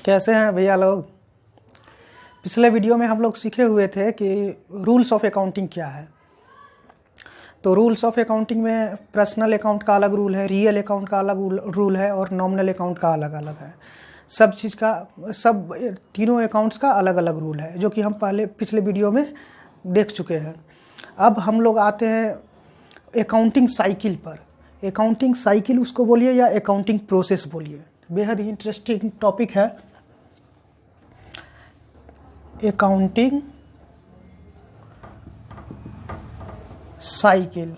कैसे हैं भैया लोग। पिछले वीडियो में हम लोग सीखे हुए थे कि रूल्स ऑफ अकाउंटिंग क्या है। तो रूल्स ऑफ अकाउंटिंग में पर्सनल अकाउंट का अलग रूल है, रियल अकाउंट का अलग रूल है और नॉमिनल अकाउंट का अलग अलग है। सब तीनों अकाउंट्स का अलग अलग रूल है, जो कि हम पिछले वीडियो में देख चुके हैं। अब हम लोग आते हैं अकाउंटिंग साइकिल पर। अकाउंटिंग साइकिल उसको बोलिए या अकाउंटिंग प्रोसेस बोलिए, बेहद ही इंटरेस्टिंग टॉपिक है अकाउंटिंग साइकिल,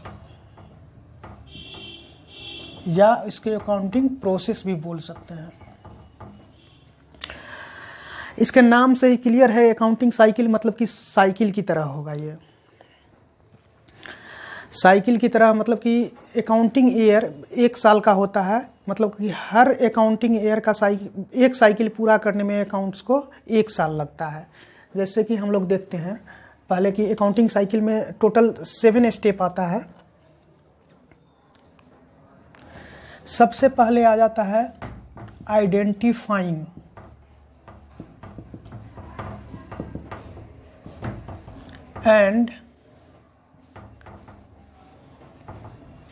या इसके अकाउंटिंग प्रोसेस भी बोल सकते हैं। इसके नाम से ही क्लियर है, अकाउंटिंग साइकिल मतलब कि साइकिल की तरह होगा। ये साइकिल की तरह मतलब कि अकाउंटिंग ईयर एक साल का होता है, मतलब कि हर अकाउंटिंग ईयर का एक साइकिल पूरा करने में अकाउंट्स को एक साल लगता है। जैसे कि हम लोग देखते हैं पहले कि अकाउंटिंग साइकिल में टोटल 7 स्टेप आता है। सबसे पहले आ जाता है identifying, and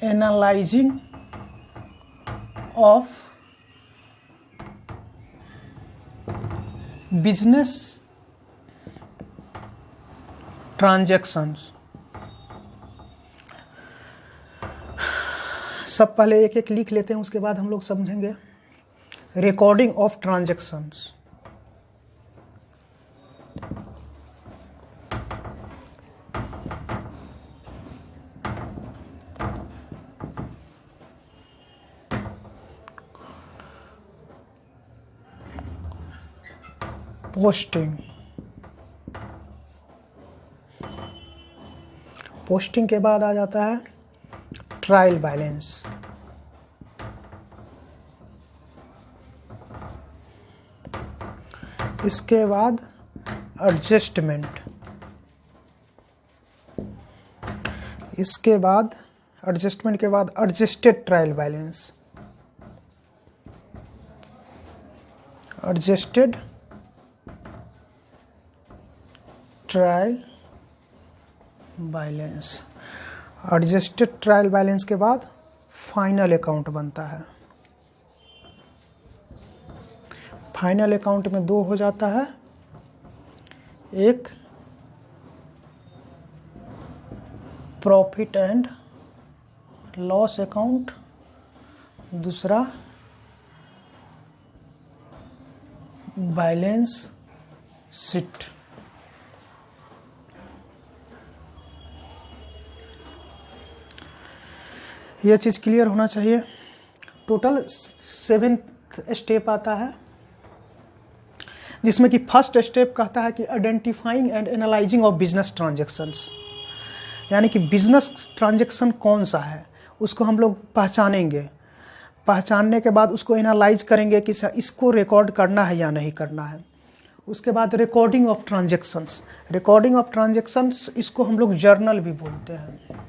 analysing of business transactions. सब पहले एक एक लिख लेते हैं, उसके बाद हम लोग समझेंगे। Recording of transactions, posting. Posting के बाद आ जाता है ट्रायल बैलेंस। इसके बाद एडजस्टमेंट। इसके बाद एडजस्टमेंट के बाद adjusted trial balance. Adjusted trial balance. Adjusted trial balance के बाद फाइनल अकाउंट बनता है। फाइनल अकाउंट में 2 हो जाता है, एक प्रॉफिट एंड लॉस अकाउंट, दूसरा बैलेंस शीट। यह चीज़ क्लियर होना चाहिए। टोटल 7 स्टेप आता है, जिसमें कि फर्स्ट स्टेप कहता है कि identifying and analysing of business transactions, यानी कि बिजनेस ट्रांजैक्शन कौन सा है उसको हम लोग पहचानेंगे। पहचानने के बाद उसको एनालाइज करेंगे कि इसको रिकॉर्ड करना है या नहीं करना है। उसके बाद recording of transactions. Recording of transactions इसको हम लोग जर्नल भी बोलते हैं।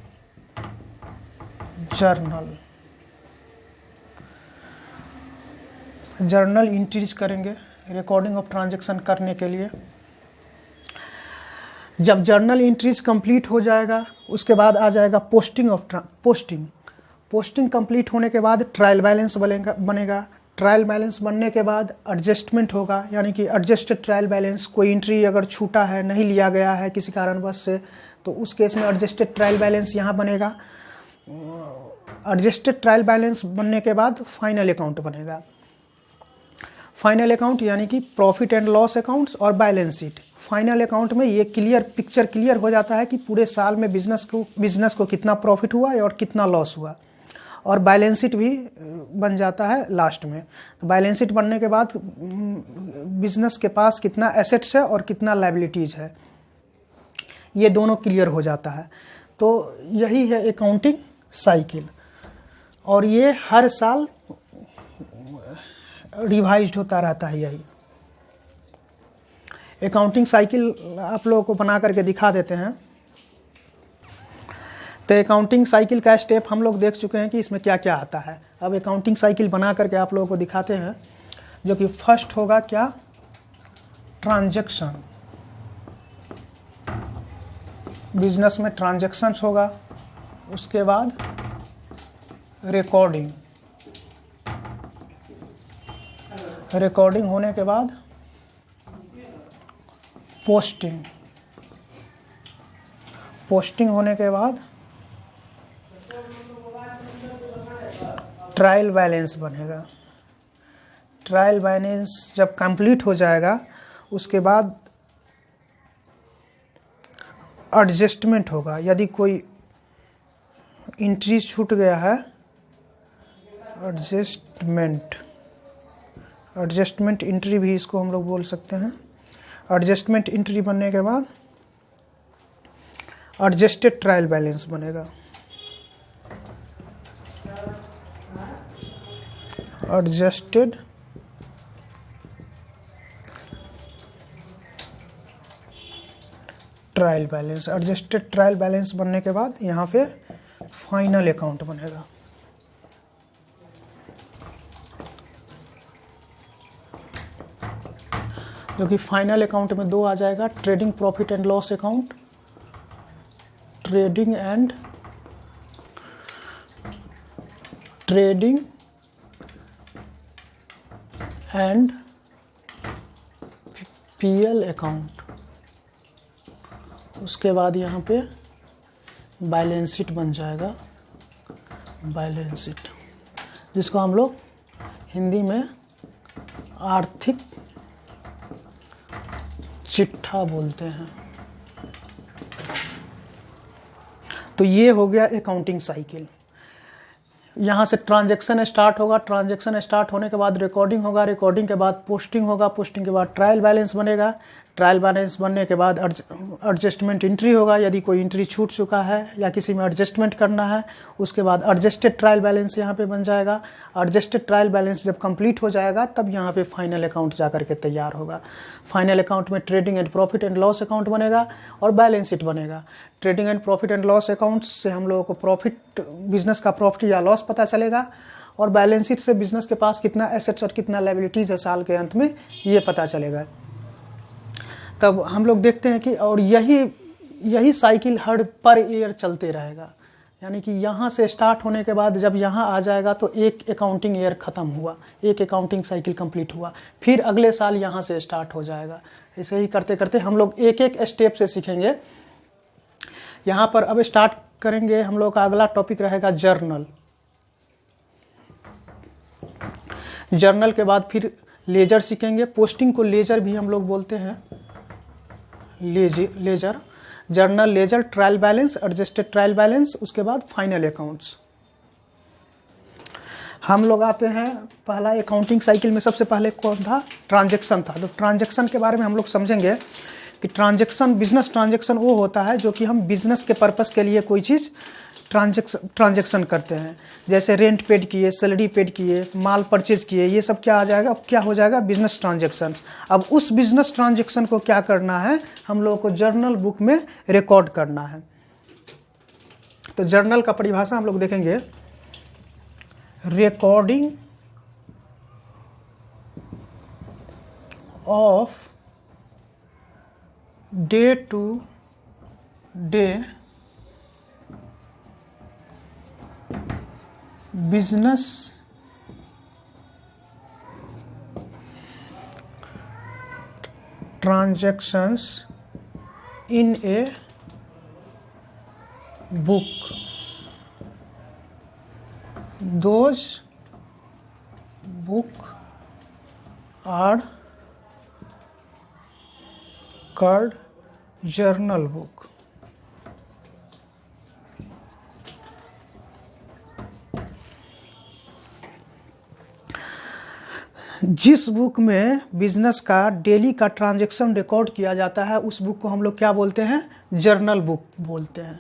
जर्नल एंट्रीज करेंगे रिकॉर्डिंग ऑफ ट्रांजैक्शन करने के लिए। जब जर्नल एंट्रीज कंप्लीट हो जाएगा, उसके बाद आ जाएगा पोस्टिंग कंप्लीट होने के बाद ट्रायल बैलेंस बनेगा। ट्रायल बैलेंस बनने के बाद एडजस्टमेंट होगा, यानी कि एडजस्टेड ट्रायल बैलेंस। कोई एंट्री अगर छूटा है, नहीं लिया गया है किसी कारणवश से, तो उस केस में एडजस्टेड ट्रायल बैलेंस यहाँ बनेगा। एडजस्टेड ट्रायल बैलेंस बनने के बाद फाइनल अकाउंट बनेगा। फाइनल अकाउंट यानी कि प्रॉफिट एंड लॉस अकाउंट्स और बैलेंस शीट। फाइनल अकाउंट में ये पिक्चर क्लियर हो जाता है कि पूरे साल में बिजनेस को कितना प्रॉफिट हुआ और कितना लॉस हुआ, और बैलेंस शीट भी बन जाता है लास्ट में। तो बैलेंस शीट बनने के बाद बिजनेस के पास कितना एसेट्स है और कितना लायबिलिटीज है, ये दोनों क्लियर हो जाता है। तो यही है अकाउंटिंग साइकिल, और ये हर साल रिवाइज्ड होता रहता है। यही अकाउंटिंग साइकिल आप लोगों को बना करके दिखा देते हैं। तो अकाउंटिंग साइकिल का स्टेप हम लोग देख चुके हैं कि इसमें क्या क्या आता है। अब अकाउंटिंग साइकिल बना करके आप लोगों को दिखाते हैं। जो कि फर्स्ट होगा क्या, ट्रांजैक्शन, बिजनेस में ट्रांजैक्शंस होगा, उसके बाद रिकॉर्डिंग, रिकॉर्डिंग होने के बाद पोस्टिंग, पोस्टिंग होने के बाद ट्रायल बैलेंस बनेगा। ट्रायल बैलेंस जब कंप्लीट हो जाएगा उसके बाद एडजस्टमेंट होगा। यदि कोई एंट्री छूट गया है, एडजस्टमेंट, एडजस्टमेंट एंट्री भी इसको हम लोग बोल सकते हैं। एडजस्टमेंट एंट्री बनने के बाद एडजस्टेड ट्रायल बैलेंस बनेगा। Adjusted trial balance, adjusted trial balance बनने के बाद यहाँ पे फाइनल अकाउंट बनेगा। जो कि फाइनल अकाउंट में दो आ जाएगा, trading profit and loss account, trading and PL account. उसके बाद यहाँ पे बैलेंस शीट बन जाएगा, बैलेंस शीट, जिसको हम लोग हिंदी में आर्थिक चिट्ठा बोलते हैं। तो ये हो गया अकाउंटिंग साइकिल। यहाँ से ट्रांजैक्शन स्टार्ट होगा, ट्रांजैक्शन स्टार्ट होने के बाद रिकॉर्डिंग होगा, रिकॉर्डिंग के बाद पोस्टिंग होगा, पोस्टिंग के बाद ट्रायल बैलेंस बनेगा, ट्रायल बैलेंस बनने के बाद एडजस्टमेंट एंट्री होगा, यदि कोई एंट्री छूट चुका है या किसी में एडजस्टमेंट करना है। उसके बाद एडजस्टेड ट्रायल बैलेंस यहाँ पे बन जाएगा। एडजस्टेड ट्रायल बैलेंस जब कंप्लीट हो जाएगा तब यहाँ पे फाइनल अकाउंट जा करके तैयार होगा। फाइनल अकाउंट में trading and profit and loss account बनेगा और बैलेंस शीट बनेगा। Trading and profit and loss account से हम लोगों को प्रॉफिट, बिजनेस का प्रॉफिट या लॉस पता चलेगा, और बैलेंस शीट से बिजनेस के पास कितना एसेट्स और कितना लायबिलिटीज है साल के अंत में, ये पता चलेगा। तब हम लोग देखते हैं कि और यही साइकिल हर पर ईयर चलते रहेगा। यानी कि यहाँ से स्टार्ट होने के बाद जब यहाँ आ जाएगा तो एक अकाउंटिंग ईयर ख़त्म हुआ, एक अकाउंटिंग साइकिल कंप्लीट हुआ, फिर अगले साल यहाँ से स्टार्ट हो जाएगा। ऐसे ही करते करते हम लोग एक एक स्टेप से सीखेंगे। यहाँ पर अब स्टार्ट करेंगे, हम लोग का अगला टॉपिक रहेगा जर्नल। जर्नल के बाद फिर लेजर सीखेंगे। पोस्टिंग को लेजर भी हम लोग बोलते हैं, ledger, journal, ledger, trial balance, adjusted trial balance, उसके बाद फाइनल अकाउंट्स। हम लोग आते हैं पहला अकाउंटिंग साइकिल में सबसे पहले कौन था, ट्रांजैक्शन था। तो ट्रांजैक्शन के बारे में हम लोग समझेंगे कि ट्रांजैक्शन, बिजनेस ट्रांजैक्शन वो होता है जो कि हम बिजनेस के पर्पस के लिए कोई चीज़ ट्रांजैक्शन करते हैं। जैसे रेंट पेड किए, सैलरी पेड किए, माल परचेज किए, ये सब क्या आ जाएगा, क्या हो जाएगा, बिजनेस ट्रांजैक्शन। अब उस बिजनेस ट्रांजैक्शन को क्या करना है, हम लोगों को जर्नल बुक में रिकॉर्ड करना है। तो जर्नल का परिभाषा हम लोग देखेंगे, recording of day to day business transactions in a book. Those book are called journal book. जिस बुक में बिजनेस का डेली का ट्रांजैक्शन रिकॉर्ड किया जाता है उस बुक को हम लोग क्या बोलते हैं, जर्नल बुक बोलते हैं।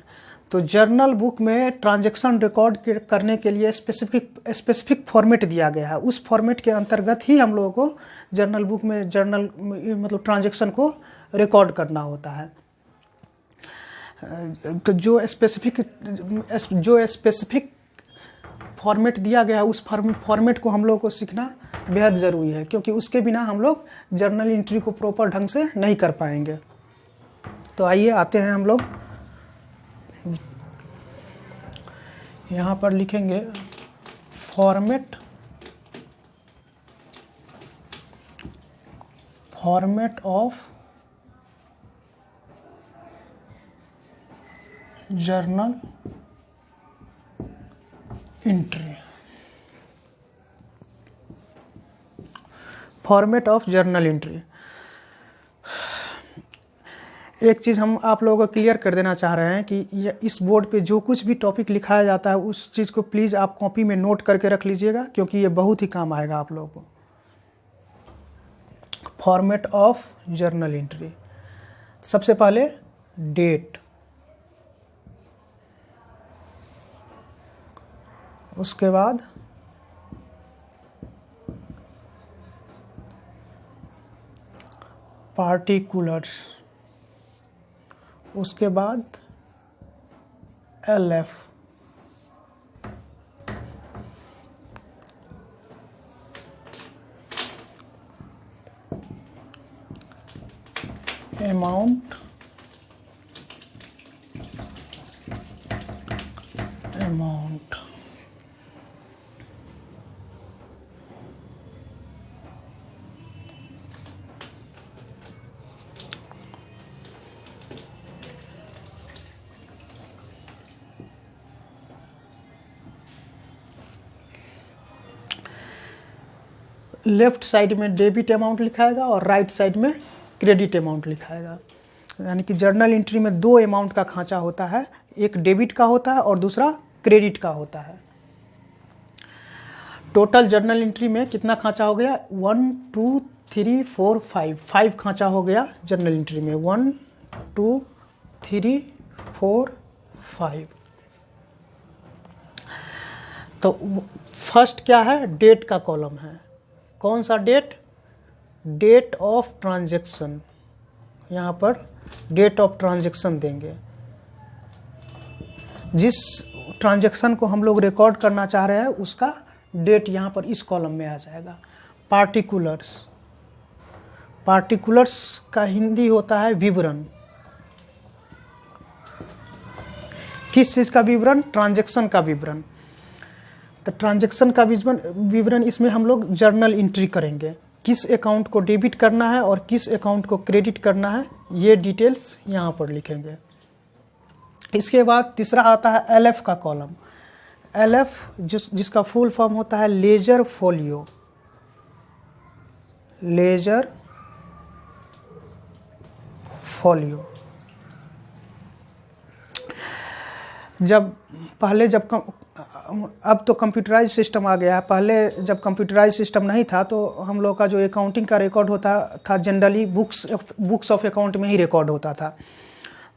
तो जर्नल बुक में ट्रांजैक्शन रिकॉर्ड करने के लिए स्पेसिफिक फॉर्मेट दिया गया है। उस फॉर्मेट के अंतर्गत ही हम लोगों को जर्नल बुक में मतलब ट्रांजैक्शन को रिकॉर्ड करना होता है। तो जो स्पेसिफिक फॉर्मेट दिया गया है उस फॉर्मेट को हम लोग को सीखना बेहद ज़रूरी है, क्योंकि उसके बिना हम लोग जर्नल एंट्री को प्रॉपर ढंग से नहीं कर पाएंगे। तो आइए आते हैं हम लोग यहाँ पर लिखेंगे format of journal entry. Format of journal entry, एक चीज़ हम आप लोगों को क्लियर कर देना चाह रहे हैं कि इस बोर्ड पे जो कुछ भी टॉपिक लिखाया जाता है उस चीज़ को प्लीज़ आप कॉपी में नोट करके रख लीजिएगा, क्योंकि ये बहुत ही काम आएगा आप लोगों को। फॉर्मेट ऑफ जर्नल एंट्री, सबसे पहले डेट, उसके बाद पार्टिकुलर्स, उसके बाद LF, अमाउंट, लेफ्ट साइड में डेबिट अमाउंट लिखाएगा और राइट साइड में क्रेडिट अमाउंट लिखाएगा। यानी कि जर्नल एंट्री में दो अमाउंट का खांचा होता है, एक डेबिट का होता है और दूसरा क्रेडिट का होता है। टोटल जर्नल एंट्री में कितना खांचा हो गया? 1 2 3 4 5 खांचा हो गया जर्नल एंट्री में। 1 2 3 4 5। तो फर्स्ट क्या है? डेट का कॉलम है। कौन सा डेट? Date of transaction. यहाँ पर डेट ऑफ ट्रांजैक्शन देंगे। जिस ट्रांजैक्शन को हम लोग रिकॉर्ड करना चाह रहे हैं उसका डेट यहाँ पर इस कॉलम में आ जाएगा। पार्टिकुलर्स, पार्टिकुलर्स का हिंदी होता है विवरण। किस चीज़ का विवरण? ट्रांजैक्शन का विवरण। तो ट्रांजैक्शन का विवरण इसमें हम लोग जर्नल एंट्री करेंगे। किस अकाउंट को डेबिट करना है और किस अकाउंट को क्रेडिट करना है, ये डिटेल्स यहाँ पर लिखेंगे। इसके बाद तीसरा आता है LF का कॉलम। LF जिसका फुल फॉर्म होता है लेजर फोलियो। Ledger folio. अब तो कंप्यूटराइज सिस्टम आ गया है। पहले जब कंप्यूटराइज सिस्टम नहीं था तो हम लोग का जो अकाउंटिंग का रिकॉर्ड होता था जनरली बुक्स ऑफ अकाउंट में ही रिकॉर्ड होता था।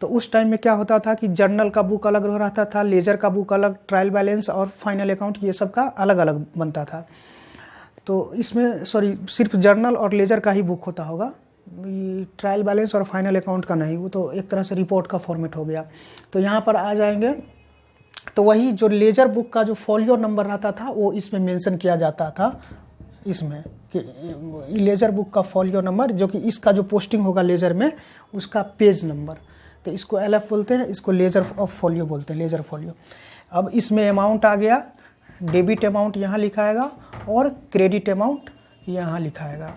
तो उस टाइम में क्या होता था कि जर्नल का बुक अलग रहता था, लेजर का बुक अलग, ट्रायल बैलेंस और फाइनल अकाउंट ये सब का अलग अलग बनता था। तो इसमें सिर्फ जर्नल और लेजर का ही बुक होता होगा, ट्रायल बैलेंस और फाइनल अकाउंट का नहीं। वो तो एक तरह से रिपोर्ट का फॉर्मेट हो गया। तो यहाँ पर आ जाएंगे तो वही जो लेजर बुक का जो फॉलियो नंबर रहता था वो इसमें मेंशन किया जाता था, इसमें कि लेजर बुक का फॉलियो नंबर, जो कि इसका जो पोस्टिंग होगा लेजर में उसका पेज नंबर। तो इसको LF बोलते हैं, इसको लेजर ऑफ फॉलियो बोलते हैं, लेजर फॉलियो। अब इसमें अमाउंट आ गया, डेबिट अमाउंट यहाँ लिखाएगा और क्रेडिट अमाउंट यहाँ लिखाएगा।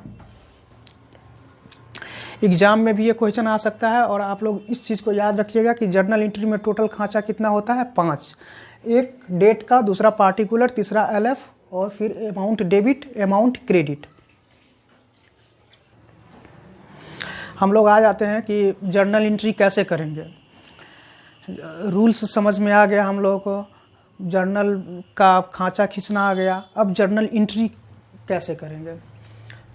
एग्जाम में भी ये क्वेश्चन आ सकता है और आप लोग इस चीज़ को याद रखिएगा कि जर्नल एंट्री में टोटल खांचा कितना होता है? 5। एक डेट का, दूसरा पार्टिकुलर, तीसरा LF और फिर अमाउंट डेबिट, अमाउंट क्रेडिट। हम लोग आ जाते हैं कि जर्नल एंट्री कैसे करेंगे। रूल्स समझ में आ गया हम लोगों को, जर्नल का खांचा खींचना आ गया। अब जर्नल एंट्री कैसे करेंगे?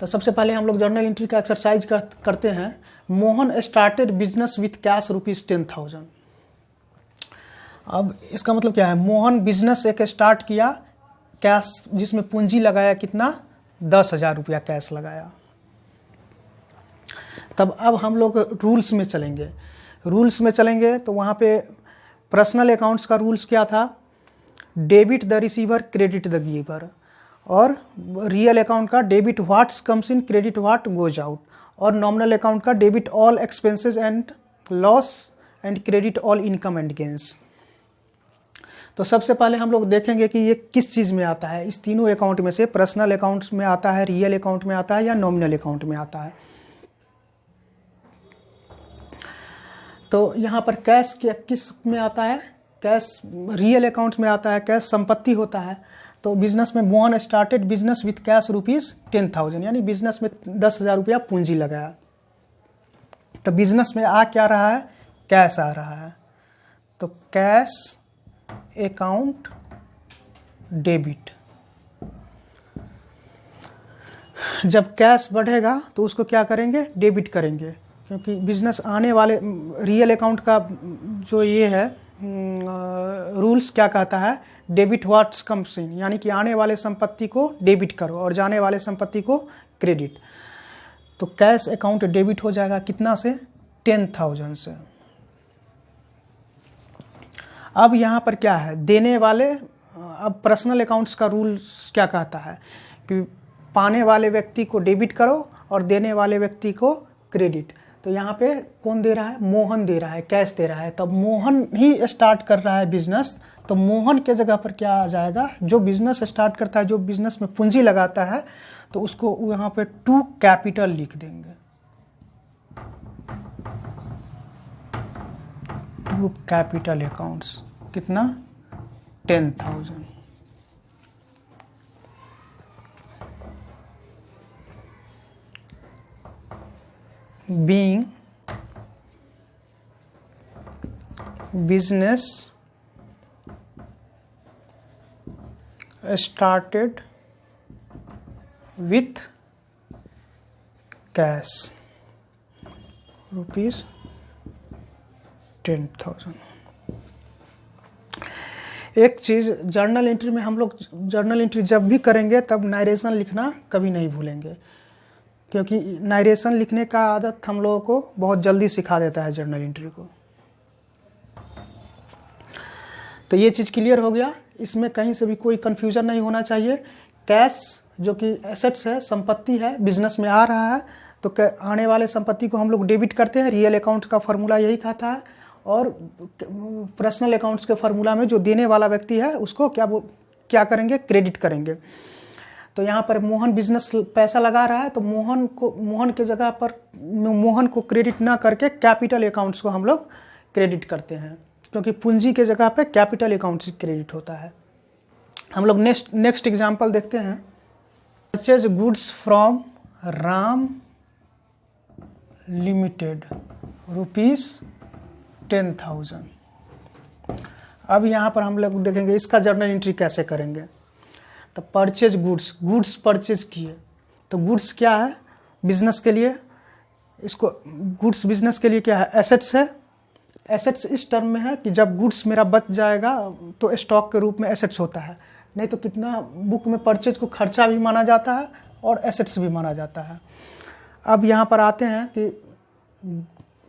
तो सबसे पहले हम लोग जर्नल एंट्री का एक्सरसाइज करते हैं। Mohan started business with cash ₹10,000। अब इसका मतलब क्या है? मोहन बिजनेस एक स्टार्ट किया, कैश जिसमें पूंजी लगाया कितना? 10,000 रुपया कैश लगाया। तब अब हम लोग रूल्स में चलेंगे। रूल्स में चलेंगे तो वहाँ पे पर्सनल अकाउंट्स का रूल्स क्या था? Debit the receiver, credit the giver. और रियल अकाउंट का debit what's comes in, credit what goes out. और नॉमिनल अकाउंट का debit all expenses and loss and credit all income and gains. तो सबसे पहले हम लोग देखेंगे कि ये किस चीज़ में आता है, इस तीनों अकाउंट में से पर्सनल अकाउंट में आता है, रियल अकाउंट में आता है या नॉमिनल अकाउंट में आता है। तो यहाँ पर कैश किस में आता है, कैश रियल अकाउंट में आता है, कैश संपत्ति होता है। तो बिजनेस में Mohan started business with cash ₹10,000, यानी बिजनेस में 10,000 रुपया पूंजी लगाया। तो बिजनेस में आ क्या रहा है, कैश आ रहा है। तो कैश अकाउंट डेबिट। जब कैश बढ़ेगा तो उसको क्या करेंगे, डेबिट करेंगे, क्योंकि बिजनेस आने वाले रियल अकाउंट का जो ये है रूल्स क्या कहता है, डेबिट व्हाट्स कम्स इन, यानी कि आने वाले संपत्ति को डेबिट करो और जाने वाले संपत्ति को क्रेडिट। तो कैश अकाउंट डेबिट हो जाएगा कितना से, 10,000 से। अब यहाँ पर क्या है, देने वाले, अब पर्सनल अकाउंट्स का रूल्स क्या कहता है कि पाने वाले व्यक्ति को डेबिट करो और देने वाले व्यक्ति को क्रेडिट। तो यहाँ पे कौन दे रहा है, मोहन दे रहा है, कैश दे रहा है। तब मोहन ही स्टार्ट कर रहा है बिजनेस, तो मोहन के जगह पर क्या आ जाएगा, जो बिजनेस स्टार्ट करता है, जो बिजनेस में पूंजी लगाता है, तो उसको यहाँ पे टू कैपिटल लिख देंगे, टू कैपिटल अकाउंट्स। कितना, 10,000। being business started with cash ₹10,000। एक चीज़ जर्नल एंट्री में, हम लोग जर्नल एंट्री जब भी करेंगे तब नरेशन लिखना कभी नहीं भूलेंगे, क्योंकि नरेशन लिखने का आदत हम लोगों को बहुत जल्दी सिखा देता है जर्नल एंट्री को। तो ये चीज़ क्लियर हो गया, इसमें कहीं से भी कोई कन्फ्यूजन नहीं होना चाहिए। कैश जो कि एसेट्स है, संपत्ति है, बिजनेस में आ रहा है, तो आने वाले संपत्ति को हम लोग डेबिट करते हैं। रियल अकाउंट का फॉर्मूला यही कहता है। और पर्सनल अकाउंट्स के फार्मूला में जो देने वाला व्यक्ति है उसको क्या करेंगे, क्रेडिट करेंगे। तो यहाँ पर मोहन बिजनेस पैसा लगा रहा है, तो मोहन के जगह पर मोहन को क्रेडिट ना करके कैपिटल अकाउंट्स को हम लोग क्रेडिट करते हैं, क्योंकि पूंजी के जगह पे कैपिटल अकाउंट्स क्रेडिट होता है। हम लोग नेक्स्ट एग्जांपल देखते हैं। Purchase goods from Ram limited ₹10,000। अब यहाँ पर हम लोग देखेंगे इसका जर्नल एंट्री कैसे करेंगे। तो परचेज गुड्स परचेज किए, तो गुड्स क्या है बिजनेस के लिए, इसको गुड्स बिजनेस के लिए क्या है, एसेट्स है। एसेट्स इस टर्म में है कि जब गुड्स मेरा बच जाएगा तो स्टॉक के रूप में एसेट्स होता है, नहीं तो कितना बुक में परचेज को खर्चा भी माना जाता है और एसेट्स भी माना जाता है। अब यहाँ पर आते हैं कि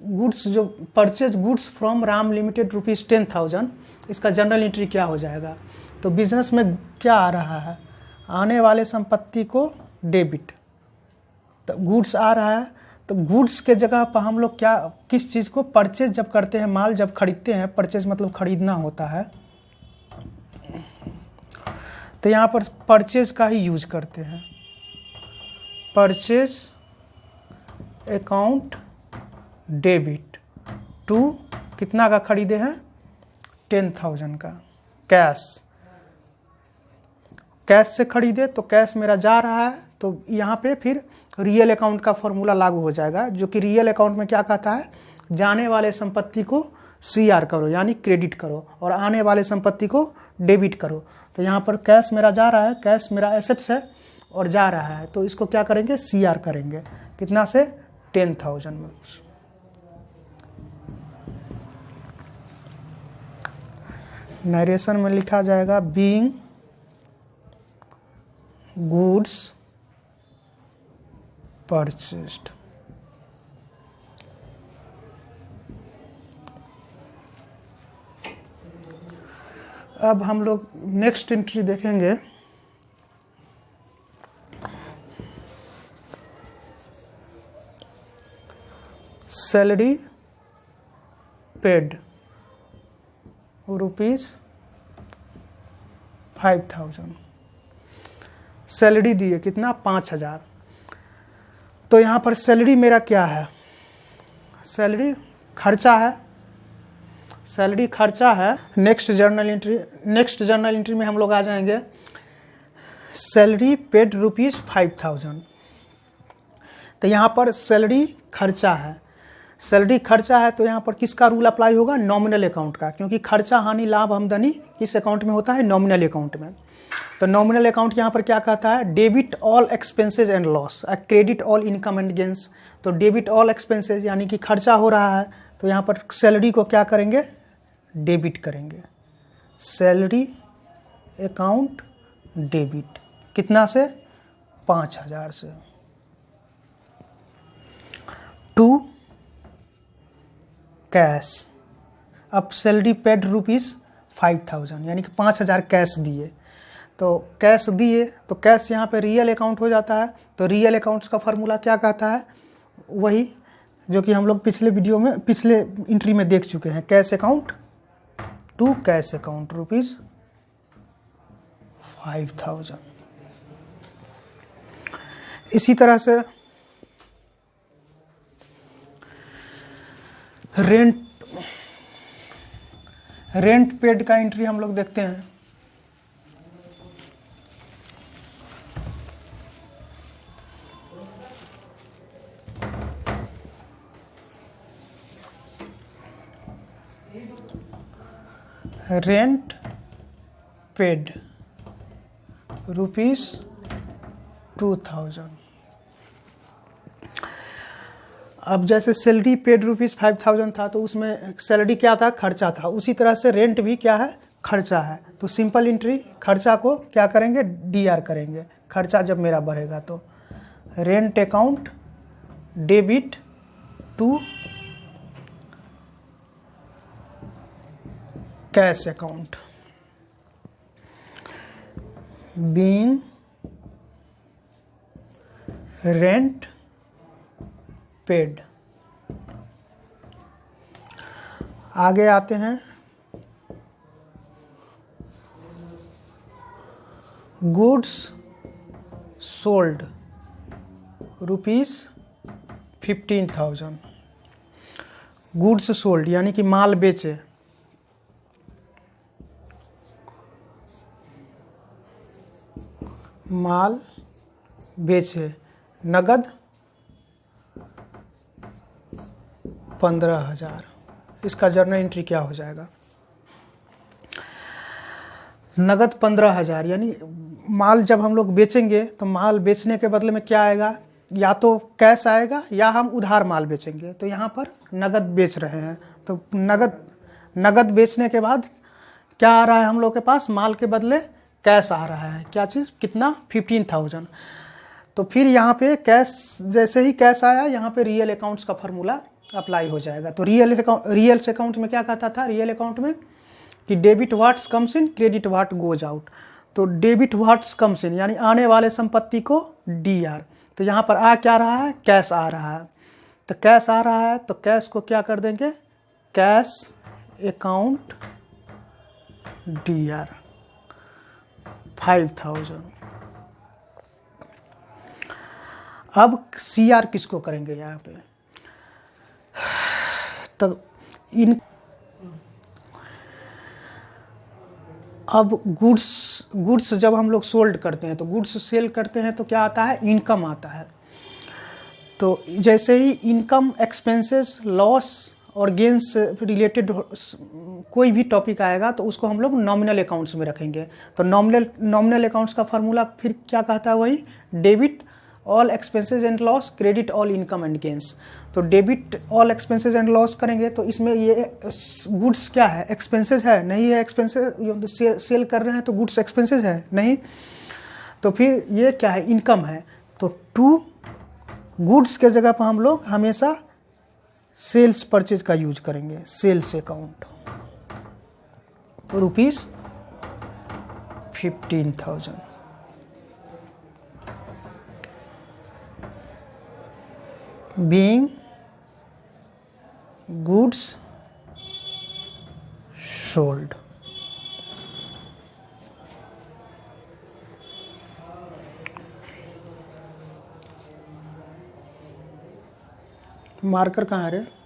गुड्स जो purchase goods from Ram limited ₹10,000, इसका जर्नल एंट्री क्या हो जाएगा। तो बिजनेस में क्या आ रहा है, आने वाले संपत्ति को डेबिट, तो गुड्स आ रहा है, तो गुड्स के जगह पर हम लोग क्या, किस चीज़ को परचेज जब करते हैं, माल जब खरीदते हैं, परचेज मतलब खरीदना होता है, तो यहाँ पर परचेज का ही यूज करते हैं। परचेज अकाउंट डेबिट टू कितना का खरीदे हैं, 10,000 का कैश से खरीदे, तो कैश मेरा जा रहा है, तो यहाँ पे फिर रियल अकाउंट का फॉर्मूला लागू हो जाएगा, जो कि रियल अकाउंट में क्या कहता है, जाने वाले संपत्ति को CR करो यानी क्रेडिट करो और आने वाले संपत्ति को डेबिट करो। तो यहाँ पर कैश मेरा जा रहा है, कैश मेरा एसेट्स है और जा रहा है, तो इसको क्या करेंगे, CR करेंगे, कितना से, 10,000 में। नरेशन में लिखा जाएगा बीइंग गुड्स परचेस्ड। अब हम लोग नेक्स्ट एंट्री देखेंगे। सैलरी पेड ₹5,000, सैलरी दिए कितना 5,000। तो यहाँ पर सैलरी मेरा क्या है, सैलरी खर्चा है, सैलरी खर्चा है। नेक्स्ट जर्नल एंट्री में हम लोग आ जाएंगे सैलरी पेड ₹5,000। तो यहाँ पर सैलरी खर्चा है, सैलरी खर्चा है तो यहाँ पर किसका रूल अप्लाई होगा, नॉमिनल अकाउंट का, क्योंकि खर्चा हानि लाभ आमदनी किस अकाउंट में होता है, नॉमिनल अकाउंट में। तो नॉमिनल अकाउंट यहाँ पर क्या कहता है, debit all expenses and loss, credit all income and gains. तो डेबिट ऑल एक्सपेंसेज यानी कि खर्चा हो रहा है, तो यहाँ पर सैलरी को क्या करेंगे, डेबिट करेंगे। सैलरी अकाउंट डेबिट कितना से, 5,000 से। टू कैश, अब सैलरी पेड ₹5,000 यानी कि 5,000 कैश दिए। तो कैश दिए तो कैश यहाँ पे रियल अकाउंट हो जाता है। तो रियल अकाउंट्स का फार्मूला क्या कहता है, वही जो कि हम लोग पिछले वीडियो में पिछले एंट्री में देख चुके हैं, cash account to cash account ₹5,000। इसी तरह से रेंट पेड का एंट्री हम लोग देखते हैं। Rent paid ₹2,000। अब जैसे सैलरी पेड ₹5,000 था तो उसमें सैलरी क्या था, खर्चा था। उसी तरह से रेंट भी क्या है, खर्चा है। तो सिंपल एंट्री, खर्चा को क्या करेंगे, DR करेंगे, खर्चा जब मेरा बढ़ेगा। तो rent account debit to cash account, being rent paid. आगे आते हैं गुड्स सोल्ड ₹15,000। गुड्स सोल्ड यानी कि माल बेचे, माल बेचे, नगद 15,000। इसका जर्नल एंट्री क्या हो जाएगा, नगद 15,000। यानी माल जब हम लोग बेचेंगे तो माल बेचने के बदले में क्या आएगा, या तो कैश आएगा या हम उधार माल बेचेंगे। तो यहाँ पर नगद बेच रहे हैं, तो नगद बेचने के बाद क्या आ रहा है हम लोग के पास, माल के बदले कैश आ रहा है। क्या चीज़, कितना, 15,000। तो फिर यहाँ पे कैश, जैसे ही कैश आया यहाँ पे रियल अकाउंट्स का फार्मूला अप्लाई हो जाएगा। तो रियल अकाउंट में क्या कहता था, रियल अकाउंट में कि debit what's comes in, credit what goes out. तो डेबिट व्हाट्स कम्स इन यानी आने वाले संपत्ति को DR। तो यहाँ पर आ क्या रहा है, कैश आ रहा है। तो कैश आ रहा है तो कैश को क्या कर देंगे, कैश अकाउंट DR 5,000। अब CR किसको करेंगे यहाँ पे, तो अब गुड्स जब हम लोग सोल्ड करते हैं तो गुड्स सेल करते हैं तो क्या आता है, इनकम आता है। तो जैसे ही इनकम, एक्सपेंसेस, लॉस और गेंस से रिलेटेड कोई भी टॉपिक आएगा तो उसको हम लोग नॉमिनल अकाउंट्स में रखेंगे। तो नॉमिनल अकाउंट्स का फार्मूला फिर क्या कहता है, वही debit all expenses and loss, credit all income and gains. तो debit all expenses and loss करेंगे तो इसमें ये गुड्स क्या है, एक्सपेंसेस है, नहीं है एक्सपेंसेस, सेल कर रहे हैं तो गुड्स एक्सपेंसेस है नहीं। तो फिर ये क्या है, इनकम है। तो टू गुड्स के जगह पर हम लोग हमेशा सेल्स परचेज का यूज करेंगे, सेल्स अकाउंट। तो 15,000। being goods sold। मार्कर कहाँ है रे?